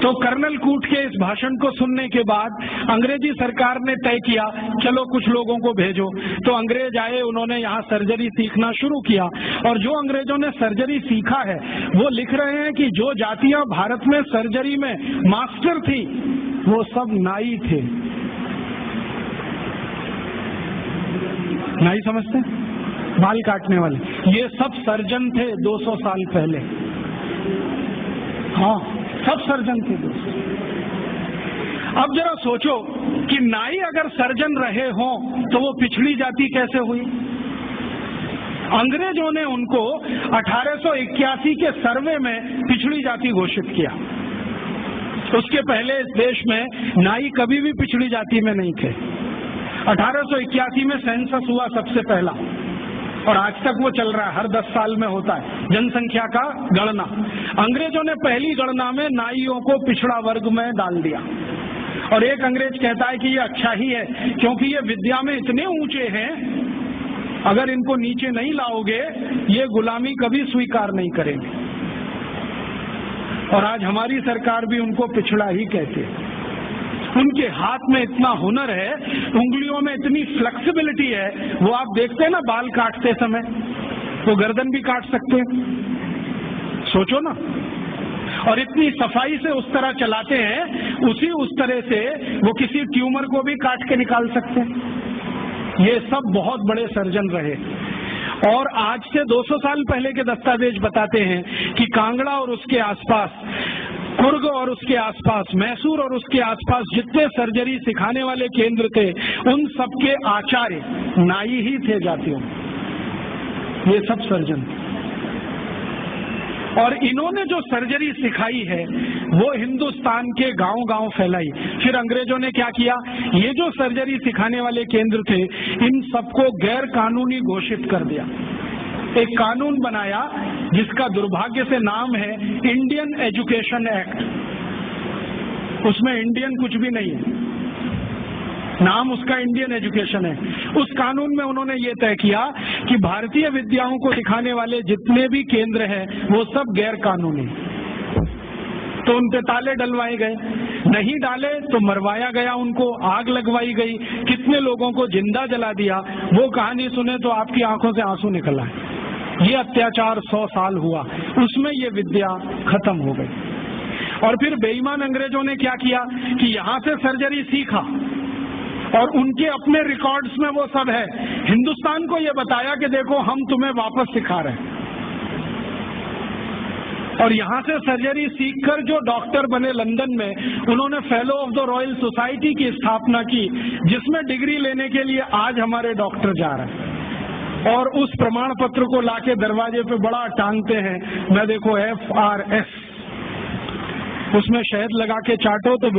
तो कर्नल कूट के इस भाषण को सुनने के बाद अंग्रेजी सरकार ने तय किया चलो कुछ लोगों को भेजो। तो अंग्रेज आए, उन्होंने यहाँ सर्जरी सीखना शुरू किया और जो अंग्रेजों ने सर्जरी सीखा है वो लिख रहे हैं कि जो जातियां भारत में सर्जरी में मास्टर थी वो सब नाई थे। नाई समझते हैं? बाल काटने वाले, ये सब सर्जन थे 200 साल पहले। हाँ, सब सर्जन थे दोस्तों। अब जरा सोचो कि नाई अगर सर्जन रहे हों तो वो पिछड़ी जाति कैसे हुई? अंग्रेजों ने उनको 1881 के सर्वे में पिछड़ी जाति घोषित किया। उसके पहले इस देश में नाई कभी भी पिछड़ी जाति में नहीं थे। 1881 में सेंसस हुआ सबसे पहला और आज तक वो चल रहा है, हर 10 साल में होता है जनसंख्या का गणना। अंग्रेजों ने पहली गणना में नाइयों को पिछड़ा वर्ग में डाल दिया और एक अंग्रेज कहता है कि ये अच्छा ही है क्योंकि ये विद्या में इतने ऊंचे हैं, अगर इनको नीचे नहीं लाओगे ये गुलामी कभी स्वीकार नहीं करेंगे। और आज हमारी सरकार भी उनको पिछड़ा ही कहती है। उनके हाथ में इतना हुनर है, उंगलियों में इतनी फ्लेक्सिबिलिटी है, वो आप देखते हैं ना बाल काटते समय, वो गर्दन भी काट सकते हैं, सोचो ना। और इतनी सफाई से उस तरह चलाते हैं, उस तरह से वो किसी ट्यूमर को भी काट के निकाल सकते हैं। ये सब बहुत बड़े सर्जन रहे। और आज से 200 साल पहले के दस्तावेज बताते हैं कि कांगड़ा और उसके आसपास, कुर्ग और उसके आसपास, मैसूर और उसके आसपास जितने सर्जरी सिखाने वाले केंद्र थे उन सबके आचार्य नाई ही थे जातियों। ये सब सर्जन थे और इन्होंने जो सर्जरी सिखाई है वो हिंदुस्तान के गांव-गांव फैलाई। फिर अंग्रेजों ने क्या किया, ये जो सर्जरी सिखाने वाले केंद्र थे इन सबको गैर कानूनी घोषित कर दिया। एक कानून बनाया जिसका दुर्भाग्य से नाम है इंडियन एजुकेशन एक्ट। उसमें इंडियन कुछ भी नहीं है, नाम उसका इंडियन एजुकेशन है। उस कानून में उन्होंने ये तय किया कि भारतीय विद्याओं को सिखाने वाले जितने भी केंद्र हैं वो सब गैर कानूनी। तो उन पे ताले डलवाए गए, नहीं डाले तो मरवाया गया, उनको आग लगवाई गई, कितने लोगों को जिंदा जला दिया। वो कहानी सुने तो आपकी आंखों से आंसू निकल आए। ये अत्याचार 100 साल हुआ, उसमें ये विद्या खत्म हो गई। और फिर बेईमान अंग्रेजों ने क्या किया कि यहां से सर्जरी सीखा और उनके अपने रिकॉर्ड्स में वो सब है। हिंदुस्तान को ये बताया कि देखो हम तुम्हें वापस सिखा रहे हैं। और यहां से सर्जरी सीखकर जो डॉक्टर बने लंदन में, उन्होंने fellow of the royal society की स्थापना की, जिसमें डिग्री लेने के लिए आज हमारे डॉक्टर जा रहे हैं और उस प्रमाण पत्र को लाके दरवाजे पे बड़ा टांगते हैं। मैं देखो FRS, उसमें शहद लगा के चाटो तो